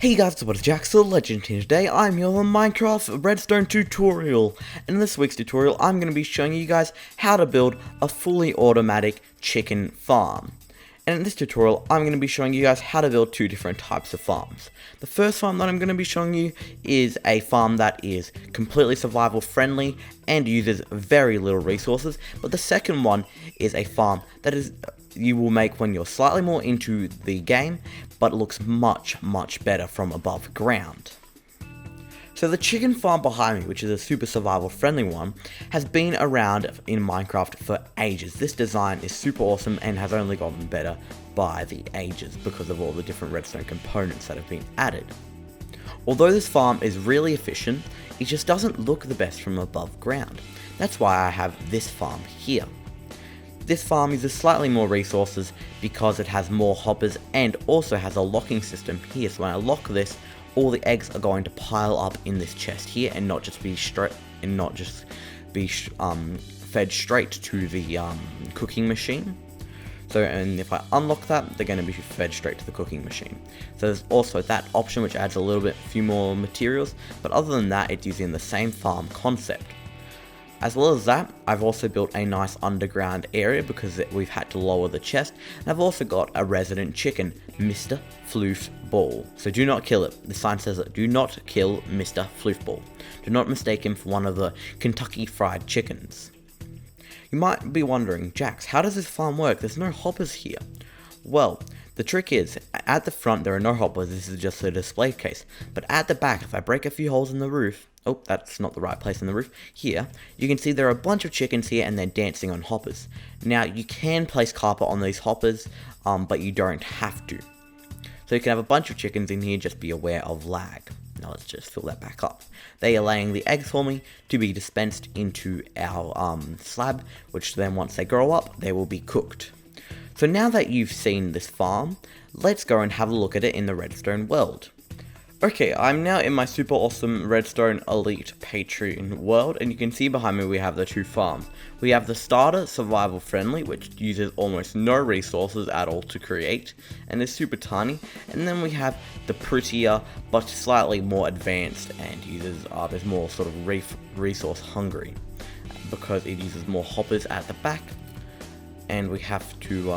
Hey guys, what's jjaaxxthelegend here. Today I'm your Minecraft redstone tutorial, and in this week's tutorial I'm going to be showing you guys how to build a fully automatic chicken farm. And in this tutorial I'm going to be showing you guys how to build two different types of farms. The first farm that I'm going to be showing you is a farm that is completely survival friendly and uses very little resources, but the second one is a farm that is you will make when you're slightly more into the game, but looks much better from above ground. So the chicken farm behind me, which is a super survival friendly one, has been around in Minecraft for ages. This design is super awesome and has only gotten better by the ages because of all the different redstone components that have been added. Although this farm is really efficient, it just doesn't look the best from above ground. That's why I have this farm here. This farm uses slightly more resources because it has more hoppers and also has a locking system here. So when I lock this, all the eggs are going to pile up in this chest here and not just be fed straight to the cooking machine. So, and if I unlock that, they're going to be fed straight to the cooking machine. So there's also that option which adds a few more materials, but other than that, it's using the same farm concept. As well as that, I've also built a nice underground area because we've had to lower the chest, and I've also got a resident chicken, Mr. Floofball. So do not kill it. The sign says that do not kill Mr. Floofball. Do not mistake him for one of the Kentucky Fried Chickens. You might be wondering, Jax, how does this farm work? There's no hoppers here. Well, the trick is, at the front there are no hoppers, this is just a display case, but at the back, if I break a few holes in the roof, oh, that's not the right place in the roof, here, you can see there are a bunch of chickens here and they're dancing on hoppers. Now, you can place carpet on these hoppers, but you don't have to. So you can have a bunch of chickens in here, just be aware of lag. Now let's just fill that back up. They are laying the eggs for me to be dispensed into our slab, which then once they grow up, they will be cooked. So now that you've seen this farm, let's go and have a look at it in the redstone world. Okay, I'm now in my super awesome redstone elite Patreon world, and you can see behind me we have the two farms. We have the starter survival friendly, which uses almost no resources at all to create and is super tiny, and then we have the prettier but slightly more advanced and uses is more sort of resource hungry because it uses more hoppers at the back, and we have to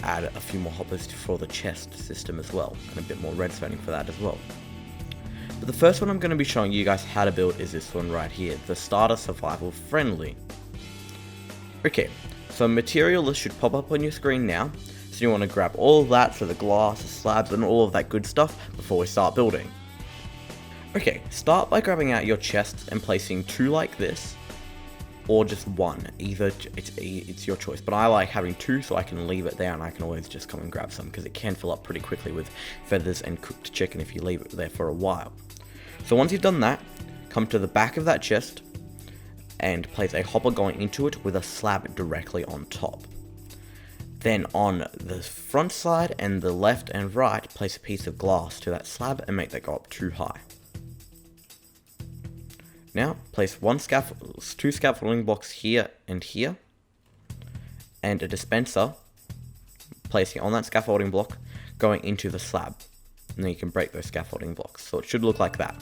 add a few more hoppers for the chest system as well, and a bit more redstoning for that as well. But the first one I'm going to be showing you guys how to build is this one right here, the starter survival friendly. Okay, so material list should pop up on your screen now, so you want to grab all of that, so the glass, the slabs and all of that good stuff before we start building. Okay, start by grabbing out your chests and placing two like this, or just one, either it's your choice, but I like having two so I can leave it there and I can always just come and grab some because it can fill up pretty quickly with feathers and cooked chicken if you leave it there for a while. So once you've done that, come to the back of that chest and place a hopper going into it with a slab directly on top. Then on the front side and the left and right, place a piece of glass to that slab and make that go up too high. Now, place two scaffolding blocks here, and a dispenser, placing on that scaffolding block, going into the slab. And then you can break those scaffolding blocks, so it should look like that.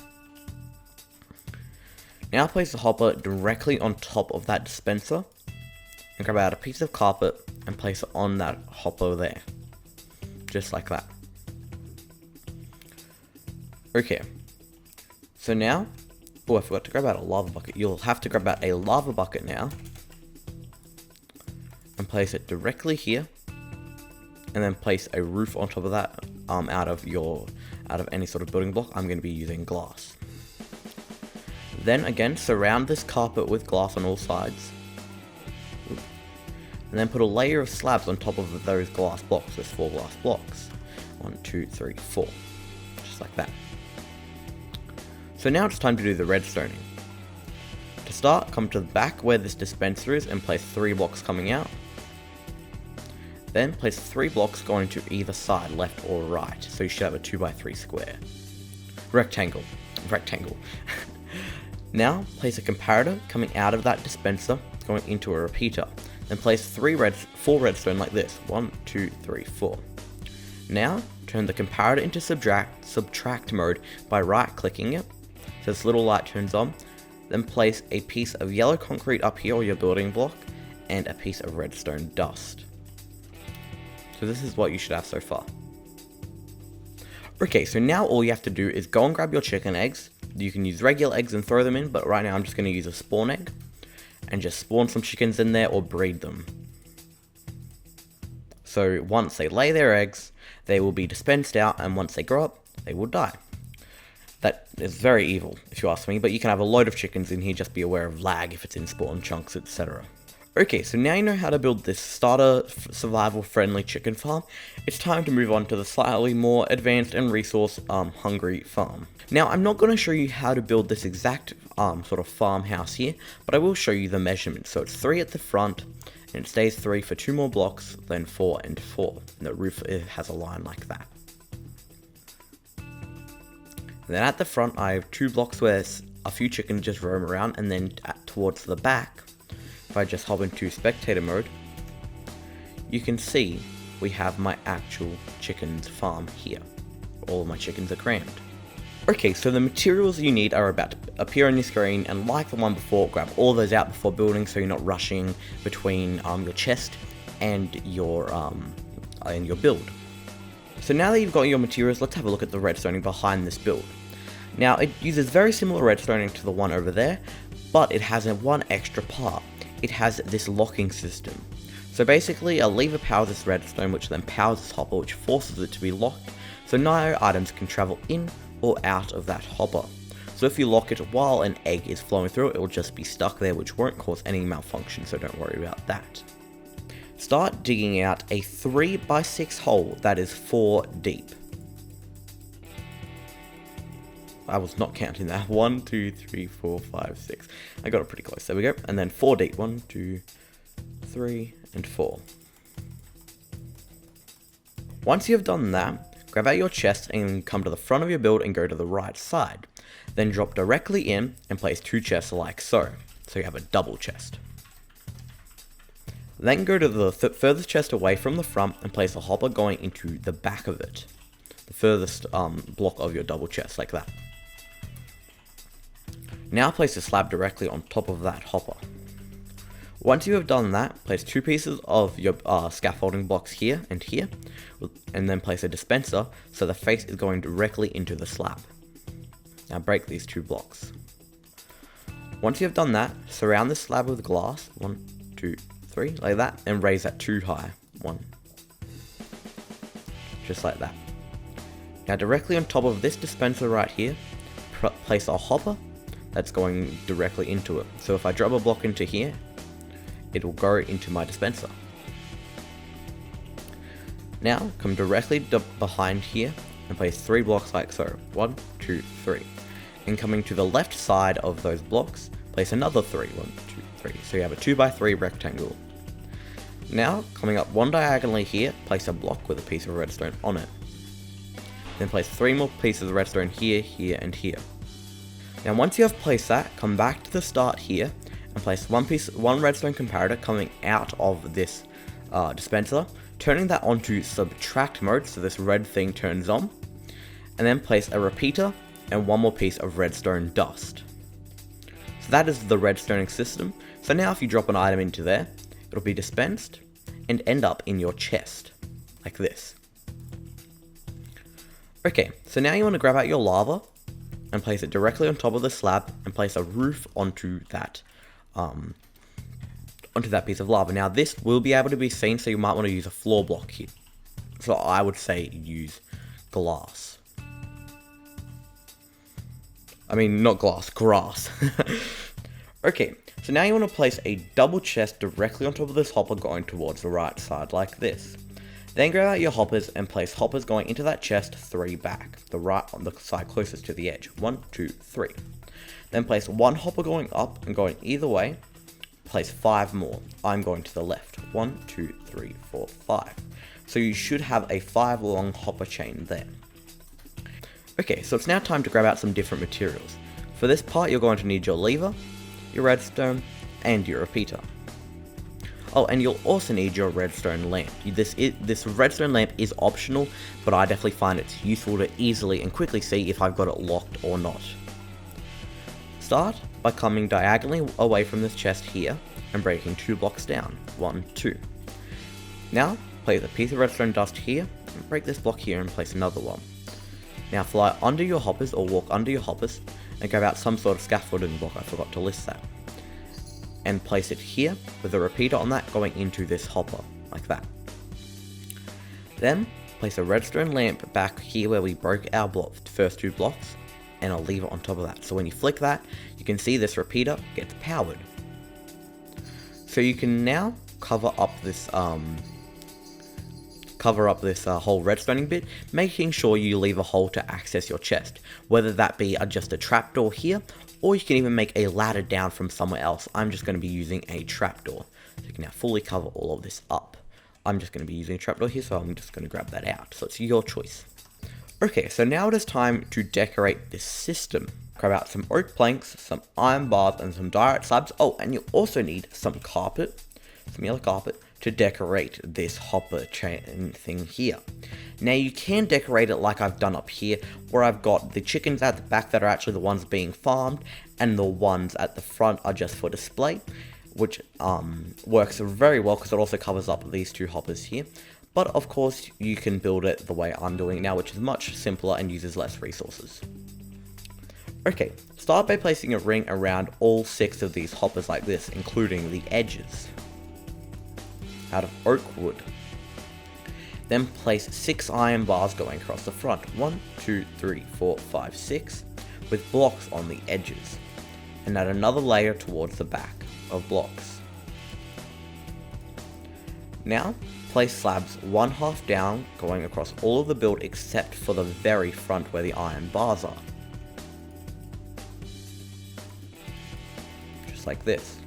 Now place the hopper directly on top of that dispenser, and grab out a piece of carpet, and place it on that hopper there. Just like that. Okay, so now, oh, I forgot to grab out a lava bucket. You'll have to grab out a lava bucket now and place it directly here, and then place a roof on top of that. Out of any sort of building block, I'm going to be using glass. Then again, surround this carpet with glass on all sides, and then put a layer of slabs on top of those glass blocks. There's 4 glass blocks. 1, 2, 3, 4, just like that. So now it's time to do the redstoning. To start, come to the back where this dispenser is and place 3 blocks coming out. Then place 3 blocks going to either side, left or right. So you should have a 2x3 square. Rectangle. Now place a comparator coming out of that dispenser going into a repeater. Then place 4 redstone like this. 1, 2, 3, 4. Now turn the comparator into subtract mode by right clicking it, so this little light turns on, then place a piece of yellow concrete up here or your building block, and a piece of redstone dust. So this is what you should have so far. Okay, so now all you have to do is go and grab your chicken eggs. You can use regular eggs and throw them in, but right now I'm just going to use a spawn egg, and just spawn some chickens in there or breed them. So once they lay their eggs, they will be dispensed out, and once they grow up, they will die. That is very evil, if you ask me, but you can have a load of chickens in here, just be aware of lag if it's in spawn chunks, etc. Okay, so now you know how to build this starter survival friendly chicken farm. It's time to move on to the slightly more advanced and resource hungry farm. Now I'm not going to show you how to build this exact sort of farmhouse here, but I will show you the measurements. So it's 3 at the front, and it stays 3 for 2 more blocks, then 4 and 4. And the roof has a line like that. And then at the front I have 2 blocks where a few chickens just roam around, and then towards the back, if I just hop into spectator mode, you can see we have my actual chickens farm here. All of my chickens are crammed. Okay, so the materials you need are about to appear on your screen, and like the one before, grab all those out before building so you're not rushing between your chest and your build. So now that you've got your materials, let's have a look at the redstoning behind this build. Now it uses very similar redstoning to the one over there, but it has one extra part. It has this locking system. So basically a lever powers this redstone, which then powers this hopper, which forces it to be locked, so no items can travel in or out of that hopper. So if you lock it while an egg is flowing through, it will just be stuck there, which won't cause any malfunction, so don't worry about that. Start digging out a 3x6 hole that is 4 deep. I was not counting that. 1, 2, 3, 4, 5, 6. I got it pretty close. There we go. And then 4 deep. 1, 2, 3, and 4. Once you have done that, grab out your chest and come to the front of your build and go to the right side. Then drop directly in and place 2 chests like so. So you have a double chest. Then go to the furthest chest away from the front and place a hopper going into the back of it. The furthest block of your double chest, like that. Now place a slab directly on top of that hopper. Once you have done that, place 2 pieces of your scaffolding blocks here, and then place a dispenser so the face is going directly into the slab. Now break these 2 blocks. Once you have done that, surround the slab with glass, 1, 2, 3, like that, and raise that 2 high, 1, just like that. Now directly on top of this dispenser right here, place a hopper that's going directly into it. So if I drop a block into here, it will go into my dispenser. Now come directly behind here and place 3 blocks like so. 1, 2, 3. And coming to the left side of those blocks, place another 3. 1, 2, 3. So you have a 2x3 rectangle. Now coming up one diagonally here, place a block with a piece of redstone on it. Then place 3 more pieces of redstone here, here, and here. Now once you have placed that, come back to the start here and place one redstone comparator coming out of this dispenser, turning that onto subtract mode so this red thing turns on, and then place a repeater and 1 more piece of redstone dust. So that is the redstoning system. So now if you drop an item into there, it'll be dispensed and end up in your chest, like this. Okay, so now you want to grab out your lava and place it directly on top of the slab and place a roof onto that piece of lava. Now this will be able to be seen, so you might want to use a floor block here. So I would say use glass. I mean, not glass, grass. Okay, so now you want to place a double chest directly on top of this hopper going towards the right side, like this. Then grab out your hoppers and place hoppers going into that chest 3 back, the right on the side closest to the edge. 1, 2, 3. Then place 1 hopper going up and going either way. Place 5 more. I'm going to the left. 1, 2, 3, 4, 5. So you should have a 5 long hopper chain there. Okay, so it's now time to grab out some different materials. For this part, you're going to need your lever, your redstone, and your repeater. Oh, and you'll also need your redstone lamp. This redstone lamp is optional, but I definitely find it's useful to easily and quickly see if I've got it locked or not. Start by coming diagonally away from this chest here and breaking 2 blocks down. 1, 2. Now, place a piece of redstone dust here, and break this block here and place another one. Now fly under your hoppers or walk under your hoppers and grab out some sort of scaffolding block, I forgot to list that. And place it here with a repeater on that going into this hopper, like that. Then, place a redstone lamp back here where we broke our first 2 blocks, and I'll leave it on top of that. So when you flick that, you can see this repeater gets powered. So you can now cover up this whole redstoning bit, making sure you leave a hole to access your chest, whether that be just a trapdoor here, or you can even make a ladder down from somewhere else. I'm just going to be using a trapdoor. So you can now fully cover all of this up. I'm just going to be using a trapdoor here, so I'm just going to grab that out. So it's your choice. Okay, so now it is time to decorate this system. Grab out some oak planks, some iron bars, and some diorite slabs. Oh, and you also need some carpet, some yellow carpet, to decorate this hopper chain thing here. Now you can decorate it like I've done up here, where I've got the chickens at the back that are actually the ones being farmed, and the ones at the front are just for display, which works very well because it also covers up these 2 hoppers here. But of course you can build it the way I'm doing it now, which is much simpler and uses less resources. Okay, start by placing a ring around all 6 of these hoppers like this, including the edges, out of oak wood. Then place 6 iron bars going across the front. 1, 2, 3, 4, 5, 6, with blocks on the edges. And add another layer towards the back of blocks. Now, place slabs 1/2 down, going across all of the build except for the very front where the iron bars are. Just like this.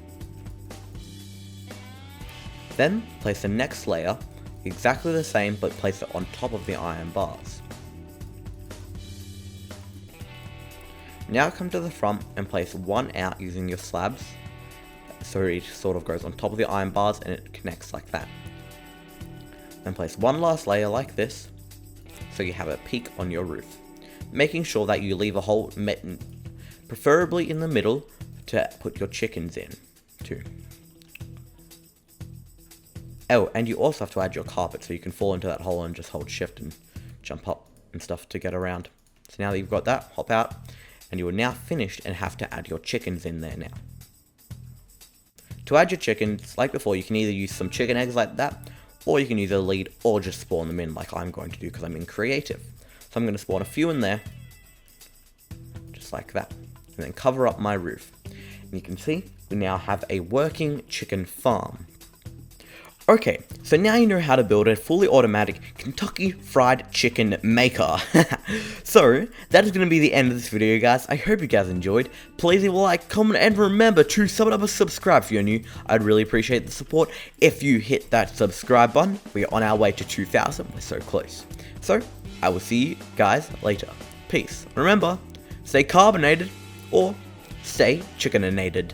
Then, place the next layer, exactly the same, but place it on top of the iron bars. Now come to the front and place 1 out using your slabs, so it sort of goes on top of the iron bars and it connects like that. Then place 1 last layer like this, so you have a peak on your roof, making sure that you leave a hole, preferably in the middle, to put your chickens in, too. Oh, and you also have to add your carpet so you can fall into that hole and just hold shift and jump up and stuff to get around. So now that you've got that, hop out, and you are now finished and have to add your chickens in there now. To add your chickens, like before, you can either use some chicken eggs like that, or you can use a lead, or just spawn them in like I'm going to do because I'm in creative. So I'm going to spawn a few in there, just like that, and then cover up my roof. And you can see, we now have a working chicken farm. Okay, so now you know how to build a fully automatic Kentucky Fried Chicken maker. So, that is going to be the end of this video, guys. I hope you guys enjoyed. Please leave a like, comment, and remember to sub up and subscribe if you're new. I'd really appreciate the support if you hit that subscribe button. We are on our way to 2,000. We're so close. So, I will see you guys later. Peace. Remember, stay carbonated or stay chickeninated.